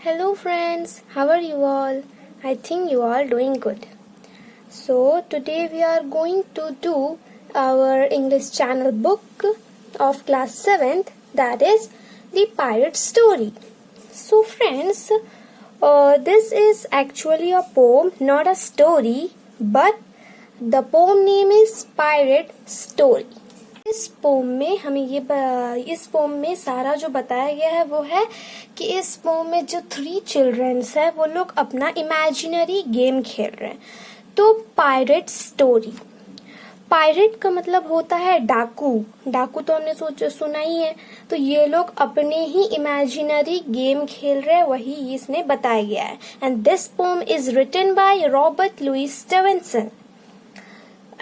Hello friends, how are you all? I think you are doing good. So today we are going to do our English channel book of class 7th, that is The Pirate Story. So friends, this is actually a poem, not a story, but the poem name is Pirate Story. इस pome में सारा जो बताया गया है वो है कि इस पोम में जो 3 चिल्ड्रंस है वो लोग अपना इमेजिनरी गेम खेल रहे हैं. तो पायरेट स्टोरी, पायरेट का मतलब होता है डाकू. डाकू तो हमने सुना ही है. तो ये लोग अपने ही इमेजिनरी गेम खेल रहे हैं, वही इसने बताया गया है. And this poem is written by Robert Louis Stevenson.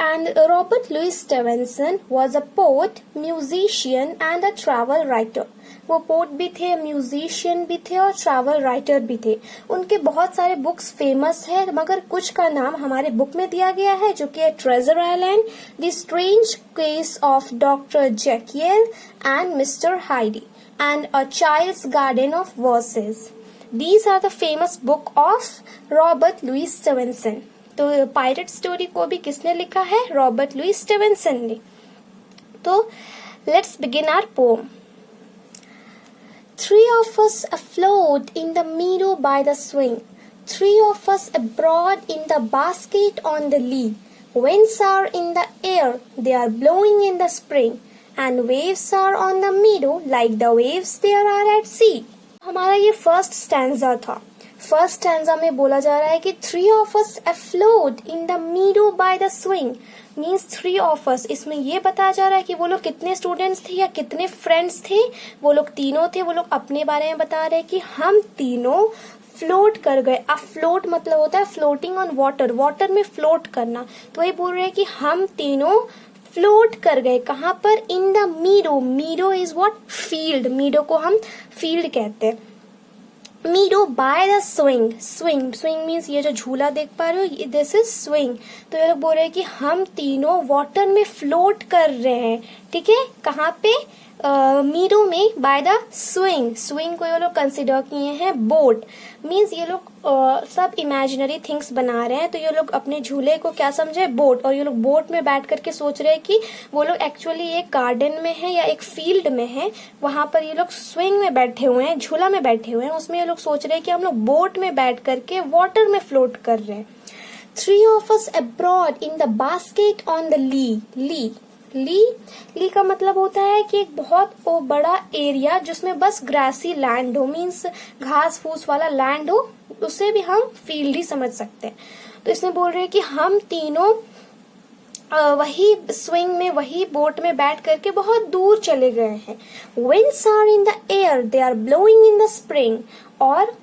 And Robert Louis Stevenson was a poet, musician and a travel writer. वो पोट भी थे, म्यूजिशियन भी थे और ट्रैवल राइटर भी थे. उनके बहुत सारे बुक्स फेमस है, मगर कुछ का नाम हमारे बुक में दिया गया है जो कि है Treasure Island, the Strange Case of Doctor Jekyll and Mister Hyde and a Child's Garden of Verses. These are the famous book of Robert Louis Stevenson. तो पायरेट स्टोरी को भी किसने लिखा है? रॉबर्ट लुइस स्टीवेंसन ने. तो let's begin our poem. 3 of us afloat in the meadow by the swing, 3 of us abroad in the basket on the lee. Winds are in the air, they are blowing in the spring, and waves are on the meadow like the waves there are at sea. हमारा ये first stanza था. First stanza में बोला जा रहा है कि 3 of us afloat in the meadow by the swing means 3 of us. इसमें ये बताया जा रहा है कि वो लोग कितने स्टूडेंट्स थे या कितने फ्रेंड्स थे. वो लोग तीनों थे. वो लोग अपने बारे में बता रहे हैं कि हम तीनों फ्लोट कर गए. फ्लोट मतलब होता है फ्लोटिंग ऑन वाटर, वाटर में फ्लोट करना. तो वही बोल रहे हैं कि हम तीनों फ्लोट कर गए. कहाँ पर? In the मीडो. मीडो is what? Field. मीडो को हम फील्ड कहते हैं. मीडो by the swing. Swing, swing means ये जो झूला देख पा रहे हो, दिस इज स्विंग. तो ये लोग बोल रहे हैं कि हम तीनों वाटर में फ्लोट कर रहे हैं. ठीक है, कहाँ पे? मीडो में बाय द स्विंग. स्विंग को ये लोग कंसिडर किए हैं बोट. मीन्स ये लोग सब इमेजिनरी थिंग्स बना रहे हैं. तो ये लोग अपने झूले को क्या समझे? बोट. और ये लोग बोट में बैठ करके सोच रहे हैं कि वो लोग एक्चुअली एक गार्डन में है या एक फील्ड में है. वहां पर ये लोग स्विंग में बैठे हुए हैं, झूला में बैठे हुए हैं. उसमें ये लोग सोच रहे हैं कि हम लोग बोट में बैठ करके वाटर में फ्लोट कर रहे हैं. 3 of us abroad in the basket on the lee. ली का मतलब होता है कि एक बहुत बड़ा एरिया जिसमें बस ग्रासी लैंड हो, मीन्स घास फूस वाला लैंड हो, उसे भी हम फील्ड ही समझ सकते हैं. तो इसमें बोल रहे हैं कि हम तीनों वही स्विंग में, वही बोट में बैठ करके बहुत दूर चले गए हैं. Winds are in the air, they are blowing in the spring. और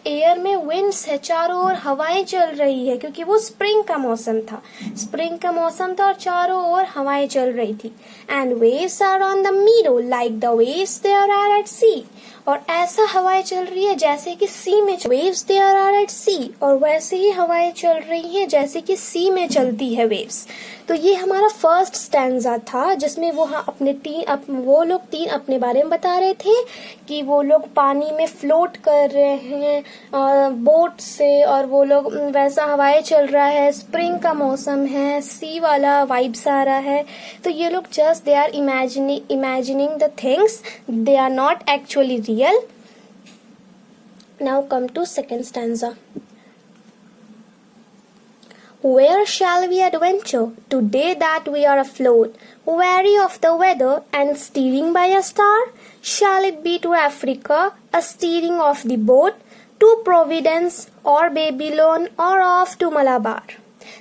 एयर में विंड्स है, चारों ओर हवाएं चल रही है क्योंकि वो स्प्रिंग का मौसम था. स्प्रिंग का मौसम था और चारों ओर हवाएं चल रही थी. And waves are on the meadow like the waves there are at sea. और ऐसा हवाएं चल रही है जैसे कि सी में. Waves there are at sea. और वैसे ही हवाएं चल रही हैं जैसे कि सी में चलती है वेव्स. तो ये हमारा फर्स्ट स्टैंजा था जिसमें वो वो लोग तीन अपने बारे में बता रहे थे कि वो लोग पानी में फ्लोट कर रहे हैं बोट से, और वो लोग वैसा हवाएं चल रहा है, स्प्रिंग का मौसम है, सी वाला वाइब्स आ रहा है. तो ये लोग just they are imagining the things, they are not actually real. Now come to second stanza. Where shall we adventure today that we are afloat, weary of the weather and steering by a star? Shall it be to Africa, a steering of the boat, to Providence or Babylon, or off to Malabar?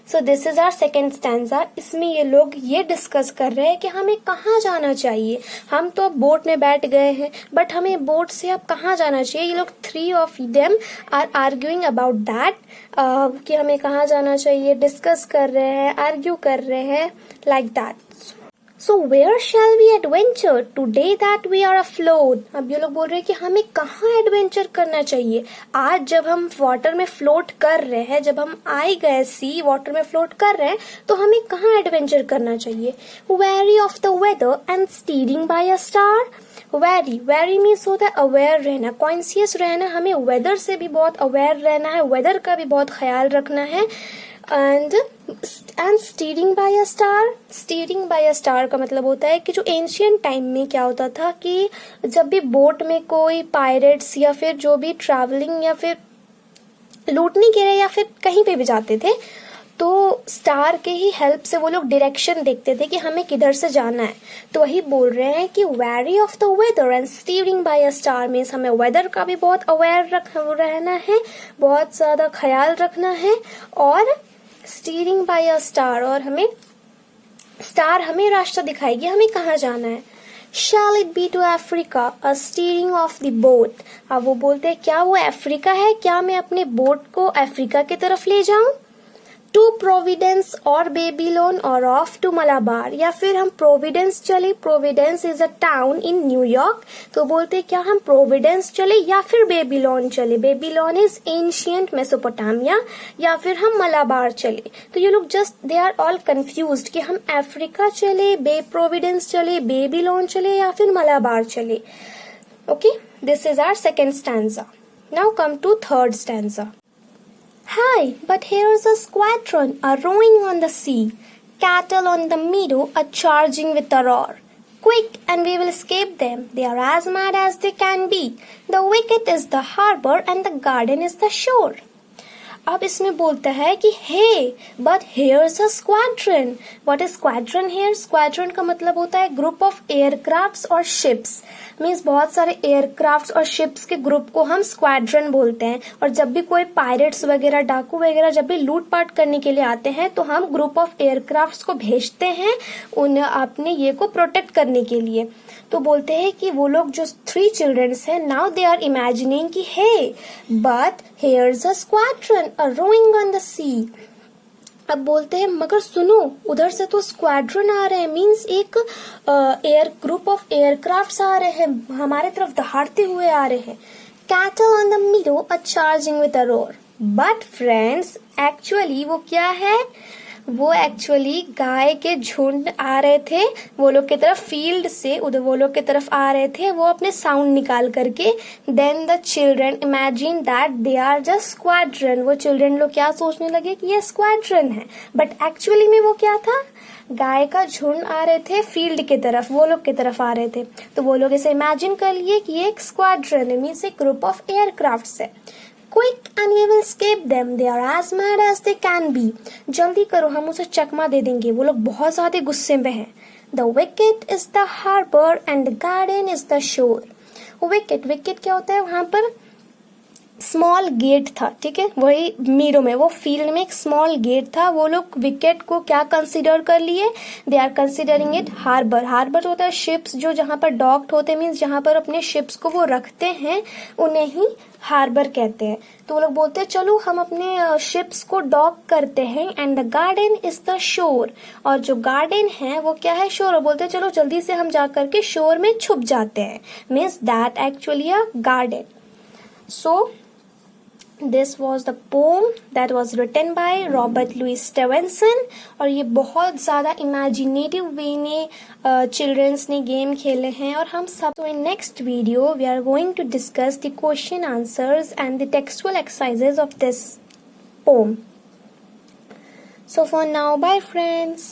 So this is our second stanza. इसमें ये लोग ये discuss कर रहे हैं कि हमें कहाँ जाना चाहिए. हम तो बोट में बैठ गए हैं, बट हमें बोट से अब कहाँ जाना चाहिए. ये लोग 3 of them are arguing about that कि हमें कहाँ जाना चाहिए. डिस्कस कर रहे हैं, आर्ग्यू कर रहे हैं, like that. So where shall we adventure today that we are afloat? अब ये लोग बोल रहे हैं कि हमें कहाँ एडवेंचर करना चाहिए. आज जब हम वाटर में फ्लोट कर रहे हैं, जब हम आए गए सी वाटर में फ्लोट कर रहे हैं, तो हमें कहाँ एडवेंचर करना चाहिए. Weary of the weather and steering by a star. Very means होता है अवेयर रहना, कॉन्शियस रहना, हमें वेदर से भी बहुत अवेयर रहना है, वेदर का भी बहुत ख्याल रखना है। And steering by a star, steering by a star का मतलब होता है कि जो एंशियंट टाइम में क्या होता था कि जब भी बोट में कोई पायरेट्स या फिर जो भी ट्रैवलिंग या फिर लूटने के लिए या फिर कहीं पे भी जाते थे तो स्टार के ही हेल्प से वो लोग डायरेक्शन देखते थे कि हमें किधर से जाना है। तो वही बोल रहे हैं कि wary of the weather and steering by a star means हमें वेदर का भी बहुत अवेयर रहना है, बहुत ज्यादा ख्याल रखना है। और स्टीयरिंग बाय अ स्टार, और हमें स्टार हमें रास्ता दिखाएगी हमें कहाँ जाना है। Shall it be to Africa, a steering of the boat? अब वो बोलते हैं क्या वो अफ्रीका है, क्या मैं अपने बोट को अफ्रीका की तरफ ले जाऊं? टू प्रोविडेंस और बेबीलोन और ऑफ टू मलाबार, या फिर हम प्रोविडेंस चले, Providence is a town in New York, तो बोलते क्या हम प्रोविडेंस चले या फिर बेबीलोन चले, बेबीलोन इज एंशियंट मेसोपोटामिया, या फिर हम मलाबार चले। तो ये लोग just they are all confused कि हम अफ्रीका चले, प्रोविडेंस चले, बेबीलोन चले या फिर मलाबार चले। Okay, this is our second stanza. Now come to third stanza. Hi, but here's a squadron a-rowing on the sea. Cattle on the meadow a-charging with a roar. Quick, and we will escape them. They are as mad as they can be. The wicket is the harbor and the garden is the shore. अब इसमें बोलता है कि hey but here's a squadron. What is squadron here? Squadron का मतलब होता है group of aircrafts और शिप्स, मीन्स बहुत सारे एयरक्राफ्ट्स और शिप्स के ग्रुप को हम स्क्वाड्रन बोलते हैं। और जब भी कोई पायरेट्स वगैरह, डाकू वगैरह जब भी लूटपाट करने के लिए आते हैं तो हम ग्रुप ऑफ एयरक्राफ्ट्स को भेजते हैं उन्हें अपने ये को प्रोटेक्ट करने के लिए। तो बोलते हैं कि वो लोग जो 3 चिल्ड्रंस हैं, नाउ दे आर इमेजिनिंग कि hey but here's a squadron a rowing on the sea. अब बोलते हैं मगर सुनो, उधर से तो स्क्वाड्रन आ रहे हैं, मीन्स एक एयर ग्रुप ऑफ एयरक्राफ्ट्स आ रहे हैं, हमारे तरफ दहाड़ते हुए आ रहे हैं। Cattle on the मीडो a charging with a roar. But friends actually वो क्या है, वो एक्चुअली गाय के झुंड आ रहे थे वो लोग की तरफ, फील्ड से उधर वो लोग की तरफ आ रहे थे, वो अपने साउंड निकाल करके। Then the children imagine that they are just squadron. वो चिल्ड्रन लोग क्या सोचने लगे कि ये स्क्वाड्रन है, बट एक्चुअली में वो क्या था, गाय का झुंड आ रहे थे फील्ड की तरफ, वो लोग की तरफ आ रहे थे। तो वो लोग इसे इमेजिन कर लिए कि ये एक स्क्वाड्रन है, मीन्स एक ग्रुप ऑफ एयरक्राफ्ट्स है। Quick and we will escape them. They are as mad as they can be. जल्दी करो, हम उसे चकमा दे देंगे, वो लोग बहुत ज्यादा गुस्से में हैं। The wicket is the harbor and the garden is the shore. Wicket, wicket क्या होता है, वहां पर स्मॉल गेट था, ठीक है, वही मीरो में, वो फील्ड में एक स्मॉल गेट था, वो लोग विकेट को क्या कंसीडर कर लिए, they are considering it harbour. Harbour होता है शिप्स जो जहां पर डॉक्ड होते हैं, मीन्स जहां पर अपने शिप्स को वो रखते हैं, उन्हें ही हार्बर कहते हैं। तो वो लोग बोलते हैं चलो हम अपने शिप्स को डॉक करते हैं। And the garden is the shore, और जो गार्डन है वो क्या है, शोर। और बोलते हैं चलो जल्दी से हम जा करके शोर में छुप जाते हैं, means that actually a garden. So this was the poem that was written by Robert Louis Stevenson. और ये बहुत ज़्यादा इमेजिनेटिव वे में चिल्ड्रंस ने गेम खेले हैं और हम सब। तो in next video we are going to discuss the question answers and the textual exercises of this poem. So for now, bye friends.